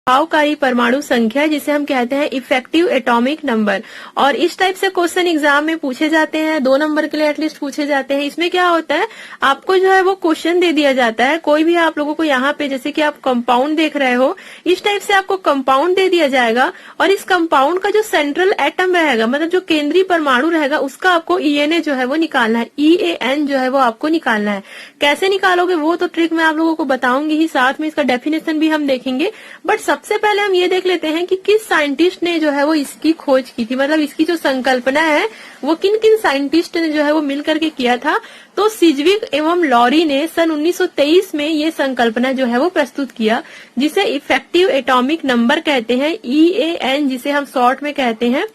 प्रभावकारी परमाणु संख्या, जिसे हम कहते हैं इफेक्टिव एटॉमिक नंबर। और इस टाइप से क्वेश्चन एग्जाम में पूछे जाते हैं, 2 नंबर के लिए एटलीस्ट पूछे जाते हैं। इसमें क्या होता है, आपको जो है वो क्वेश्चन दे दिया जाता है, कोई भी आप लोगों को यहाँ पे जैसे कि आप कंपाउंड देख रहे हो, इस टाइप से आपको कंपाउंड दे दिया जाएगा और इस कंपाउंड का जो सेंट्रल एटम रहेगा, मतलब जो केंद्रीय परमाणु रहेगा, उसका आपको ENA जो है वो निकालना है, EAN जो है वो आपको निकालना है। कैसे निकालोगे वो तो ट्रिक मैं आप लोगों को बताऊंगी ही, साथ में इसका डेफिनेशन भी हम देखेंगे। बट सबसे पहले हम ये देख लेते हैं कि किस साइंटिस्ट ने जो है वो इसकी खोज की थी, मतलब इसकी जो संकल्पना है वो किन किन साइंटिस्ट ने जो है वो मिलकर के किया था। तो सिज्विक एवं लॉरी ने सन 1923 में ये संकल्पना जो है वो प्रस्तुत किया, जिसे इफेक्टिव एटॉमिक नंबर कहते हैं, EAN जिसे हम शॉर्ट में कहते हैं।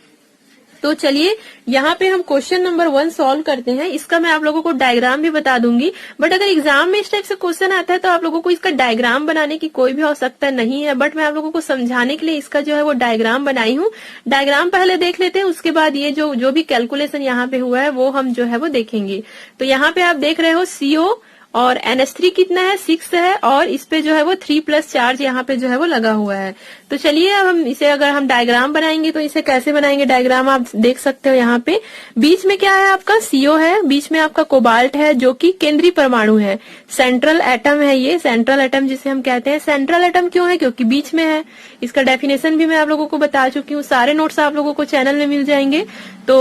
तो चलिए यहाँ पे हम क्वेश्चन नंबर 1 सॉल्व करते हैं। इसका मैं आप लोगों को डायग्राम भी बता दूंगी, बट अगर एग्जाम में इस टाइप से क्वेश्चन आता है तो आप लोगों को इसका डायग्राम बनाने की कोई भी आवश्यकता नहीं है, बट मैं आप लोगों को समझाने के लिए इसका जो है वो डायग्राम बनाई हूँ। डायग्राम पहले देख लेते हैं, उसके बाद ये जो भी कैलकुलेशन यहाँ पे हुआ है वो हम जो है वो देखेंगे। तो यहाँ पे आप देख रहे हो CO और NH3 कितना है, 6 है, और इस पे जो है वो 3+ चार्ज यहाँ पे जो है वो लगा हुआ है। तो चलिए अब हम इसे अगर हम डायग्राम बनाएंगे तो इसे कैसे बनाएंगे, डायग्राम आप देख सकते हो। यहाँ पे बीच में क्या है, आपका CO है, बीच में आपका कोबाल्ट है जो कि केंद्रीय परमाणु है, सेंट्रल एटम है, ये सेंट्रल एटम जिसे हम कहते हैं। सेंट्रल एटम क्यों है, क्योंकि बीच में है। इसका डेफिनेशन भी मैं आप लोगों को बता चुकी हूँ, सारे नोट्स आप लोगों को चैनल में मिल जाएंगे। तो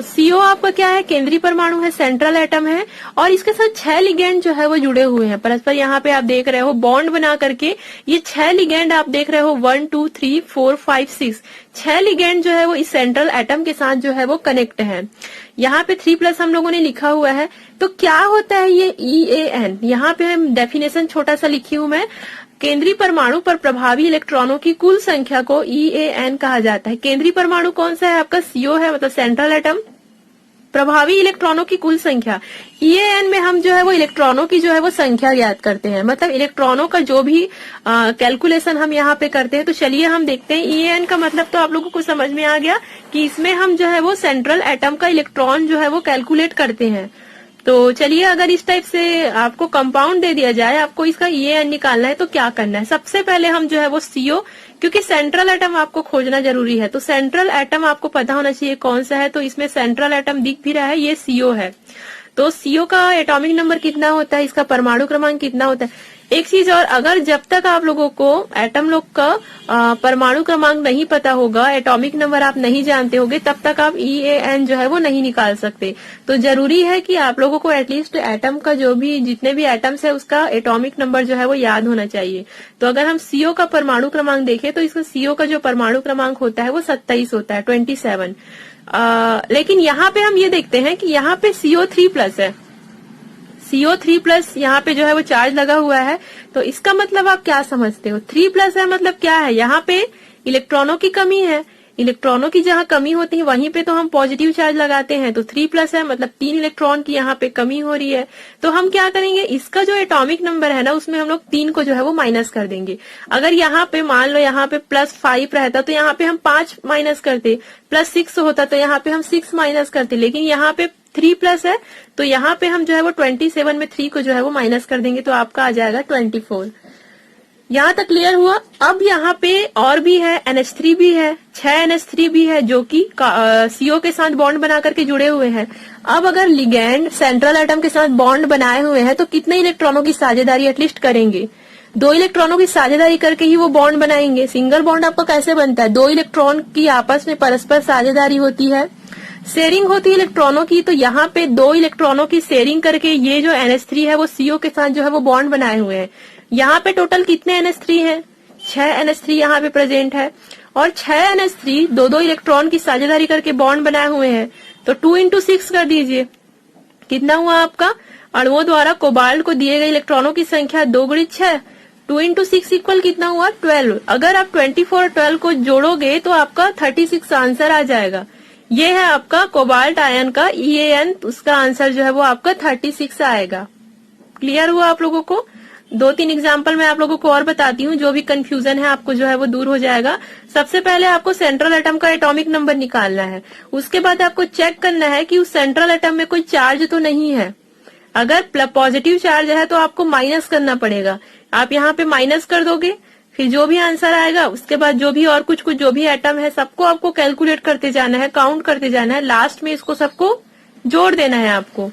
CO आपका क्या है, केंद्रीय परमाणु है, सेंट्रल एटम है, और इसके साथ 6 लिगेंड जो है वो जुड़े हुए हैं परस्पर। यहाँ पे आप देख रहे हो बॉन्ड बना करके, ये 6 लिगेंड आप देख रहे हो, 1 2 3 4 5 6, 6 लिगेंड जो है वो इस सेंट्रल एटम के साथ जो है वो कनेक्ट है। यहाँ पे 3+ हम लोगों ने लिखा हुआ है। तो क्या होता है ये EAN, यहाँ पे डेफिनेशन छोटा सा लिखी हूं मैं। केंद्रीय परमाणु पर प्रभावी इलेक्ट्रॉनों की कुल संख्या को EAN कहा जाता है। केंद्रीय परमाणु कौन सा है, आपका CO है, मतलब सेंट्रल एटम। प्रभावी इलेक्ट्रॉनों की कुल संख्या, EAN में हम जो है वो इलेक्ट्रॉनों की जो है वो संख्या ज्ञात करते हैं, मतलब इलेक्ट्रॉनों का जो भी कैलकुलेशन हम यहाँ पे करते हैं। तो चलिए हम देखते हैं। EAN का मतलब तो आप लोगों को समझ में आ गया कि इसमें हम जो है वो सेंट्रल एटम का इलेक्ट्रॉन जो है वो कैलकुलेट करते हैं। तो चलिए अगर इस टाइप से आपको कंपाउंड दे दिया जाए, आपको इसका EAN निकालना है तो क्या करना है, सबसे पहले हम जो है वो CO, क्योंकि सेंट्रल एटम आपको खोजना जरूरी है, तो सेंट्रल एटम आपको पता होना चाहिए कौन सा है। तो इसमें सेंट्रल एटम दिख भी रहा है, ये CO है। तो CO का एटॉमिक नंबर कितना होता है, इसका परमाणु क्रमांक कितना होता है। एक चीज और, अगर जब तक आप लोगों को एटम लोग का परमाणु क्रमांक नहीं पता होगा, एटॉमिक नंबर आप नहीं जानते होगे, तब तक आप EAN जो है वो नहीं निकाल सकते। तो जरूरी है कि आप लोगों को एटलीस्ट एटम का जो भी जितने भी एटम्स है उसका एटॉमिक नंबर जो है वो याद होना चाहिए। तो अगर हम CO का परमाणु क्रमांक देखें तो इसका CO का जो परमाणु क्रमांक होता है वो 27 होता है, 27। लेकिन यहाँ पे हम ये देखते हैं कि यहाँ पे CO3+ है, CO3+ यहाँ पे जो है वो चार्ज लगा हुआ है। तो इसका मतलब आप क्या समझते हो, 3+ है मतलब क्या है, यहाँ पे इलेक्ट्रॉनों की कमी है। इलेक्ट्रॉनों की जहाँ कमी होती है वहीं पे तो हम पॉजिटिव चार्ज लगाते हैं। तो 3+ है मतलब 3 इलेक्ट्रॉन की यहाँ पे कमी हो रही है। तो हम क्या करेंगे, इसका जो एटॉमिक नंबर है ना उसमें हम लोग 3 को जो है वो माइनस कर देंगे। अगर यहाँ पे मान लो यहाँ पे +5 रहता तो यहाँ पे हम 5 माइनस करते, +6 होता तो यहाँ पे हम 6 माइनस करते, लेकिन यहाँ पे 3+ है तो यहाँ पे हम जो है वो 27 में 3 को जो है वो माइनस कर देंगे, तो आपका आ जाएगा 24। यहाँ तक क्लियर हुआ। अब यहाँ पे और भी है, NH3 भी है, 6 NH3 भी है जो कि CO के साथ बॉन्ड बना करके जुड़े हुए हैं। अब अगर लिगेंड सेंट्रल एटम के साथ बॉन्ड बनाए हुए हैं तो कितने इलेक्ट्रॉनों की साझेदारी एटलीस्ट करेंगे, 2 इलेक्ट्रॉनों की साझेदारी करके ही वो बॉन्ड बनाएंगे। सिंगल बॉन्ड आपका कैसे बनता है, 2 इलेक्ट्रॉन की आपस में परस्पर साझेदारी होती है, शेयरिंग होती है इलेक्ट्रॉनों की। तो यहाँ पे 2 इलेक्ट्रॉनों की शेयरिंग करके ये जो NH3 है वो CO के साथ जो है वो बॉन्ड बनाए हुए हैं। यहाँ पे टोटल कितने NH3 हैं, 6 NH3 यहाँ पे प्रेजेंट है, और 6 NH3 2 इलेक्ट्रॉन की साझेदारी करके बॉन्ड बनाए हुए हैं। तो 2 × 6 कर दीजिए, कितना हुआ आपका, अणुओं द्वारा कोबाल्ट को दिए गए इलेक्ट्रॉनों की संख्या 2 × 6, 2 × 6 इक्वल कितना हुआ, 12। अगर आप 24 और 12 को जोड़ोगे तो आपका 36 आंसर आ जाएगा। ये है आपका कोबाल्ट आयन का EAN, उसका आंसर जो है वो आपका 36 आएगा। क्लियर हुआ आप लोगों को। 2-3 एग्जाम्पल मैं आप लोगों को और बताती हूँ, जो भी कंफ्यूजन है आपको जो है वो दूर हो जाएगा। सबसे पहले आपको सेंट्रल एटम का एटॉमिक नंबर निकालना है, उसके बाद आपको चेक करना है कि उस सेंट्रल एटम में कोई चार्ज तो नहीं है। अगर पॉजिटिव चार्ज है तो आपको माइनस करना पड़ेगा। आप यहाँ पे माइनस कर दोगे, फिर जो भी आंसर आएगा उसके बाद जो भी और कुछ कुछ जो भी एटम है सबको आपको कैलकुलेट करते जाना है, काउंट करते जाना है, लास्ट में इसको सबको जोड़ देना है आपको।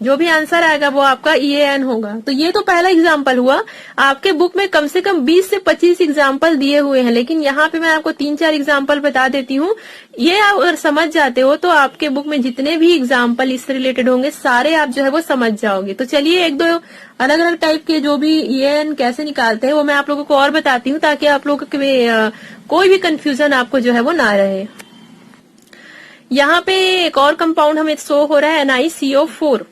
जो भी आंसर आएगा वो आपका EAN होगा। तो ये तो पहला एग्जाम्पल हुआ। आपके बुक में कम से कम 20 से 25 एग्जाम्पल दिए हुए हैं, लेकिन यहाँ पे मैं आपको 3-4 एग्जाम्पल बता देती हूँ। ये आप अगर समझ जाते हो तो आपके बुक में जितने भी एग्जाम्पल इससे रिलेटेड होंगे सारे आप जो है वो समझ जाओगे। तो चलिए एक दो अलग अलग टाइप के जो भी EAN कैसे निकालते हैं वो मैं आप लोगों को और बताती हूँ, ताकि आप लोगों के कोई भी कंफ्यूजन आपको जो है वो ना रहे। यहाँ पे एक और कंपाउंड हमें शो हो रहा है NiCO4।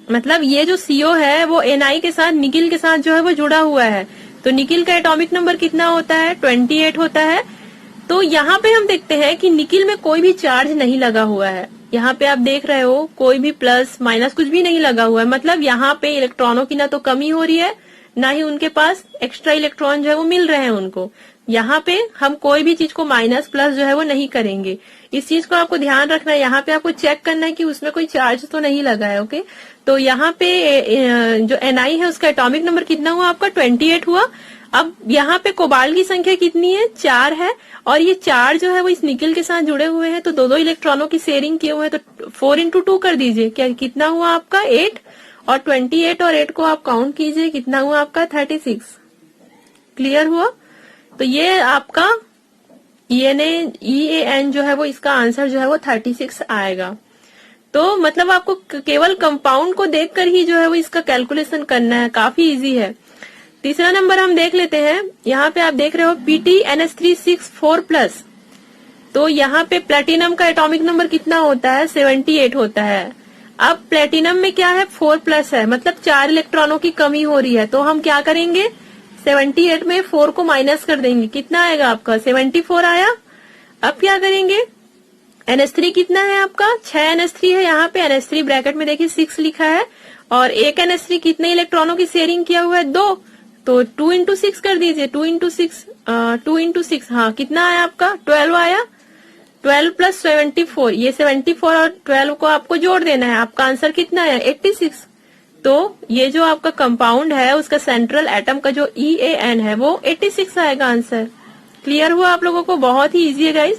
मतलब ये जो CO है वो Na के साथ निकिल के साथ जो है वो जुड़ा हुआ है। तो निकिल का एटॉमिक नंबर कितना होता है? 28 होता है। तो यहाँ पे हम देखते हैं कि निकिल में कोई भी चार्ज नहीं लगा हुआ है। यहाँ पे आप देख रहे हो कोई भी प्लस माइनस कुछ भी नहीं लगा हुआ है। मतलब यहाँ पे इलेक्ट्रॉनों की ना तो कमी हो रही है, ना ही उनके पास एक्स्ट्रा इलेक्ट्रॉन जो है वो मिल रहे हैं उनको। यहाँ पे हम कोई भी चीज को माइनस प्लस जो है वो नहीं करेंगे। इस चीज को आपको ध्यान रखना है। यहाँ पे आपको चेक करना है कि उसमें कोई चार्ज तो नहीं लगा है। ओके, तो यहाँ पे जो Na है उसका एटॉमिक नंबर कितना हुआ आपका? 28 हुआ। अब यहाँ पे कोबाल्ट की संख्या कितनी है? 4 है। और ये 4 जो है वो इस निकिल के साथ जुड़े हुए हैं, तो दो इलेक्ट्रॉनों की शेयरिंग किए हुए हैं। तो 4 into 2 कर दीजिए। क्या कितना हुआ आपका? 8। और 28 और 8 को आप काउंट कीजिए, कितना हुआ आपका? 36। क्लियर हुआ? तो ये आपका EAN जो है वो इसका आंसर जो है वो 36 आएगा। तो मतलब आपको केवल कंपाउंड को देखकर ही जो है वो इसका कैलकुलेशन करना है, काफी इजी है। तीसरा नंबर हम देख लेते हैं। यहाँ पे आप देख रहे हो PTNS364+। तो यहाँ पे प्लेटिनम का एटॉमिक नंबर कितना होता है? 78 होता है। अब प्लेटिनम में क्या है? 4+ है, मतलब 4 इलेक्ट्रॉनों की कमी हो रही है। तो हम क्या करेंगे? 78 में 4 को माइनस कर देंगे। कितना आएगा आपका? 74 आया। अब क्या करेंगे? NH3 कितना है आपका? 6 NH3 है। यहाँ पे NH3 ब्रैकेट में देखिए 6 लिखा है। और एक NH3 कितने इलेक्ट्रॉनों की शेयरिंग किया हुआ है? 2। तो 2 into 6 कर दीजिए। 2 into 6 हाँ, कितना आया आपका? 12 आया। 12 + 74, ये 74 और 12 को आपको जोड़ देना है। आपका आंसर कितना है? 86। तो ये जो आपका कंपाउंड है उसका सेंट्रल एटम का जो EAN है वो 86 आएगा आंसर। क्लियर हुआ आप लोगों को? बहुत ही इजी है गाइस।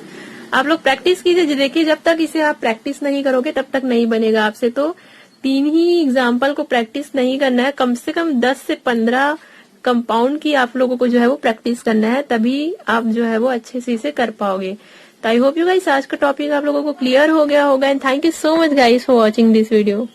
आप लोग प्रैक्टिस कीजिए। देखिए जब तक इसे आप प्रैक्टिस नहीं करोगे तब तक नहीं बनेगा आपसे। तो 3 ही एग्जाम्पल को प्रैक्टिस नहीं करना है, कम से कम 10 से 15 कंपाउंड की आप लोगों को जो है वो प्रैक्टिस करना है, तभी आप जो है वो अच्छे से इसे कर पाओगे। तो आई होप यू गाइस आज का टॉपिक आप लोगों को क्लियर हो गया होगा। And thank you so much guys for watching this video.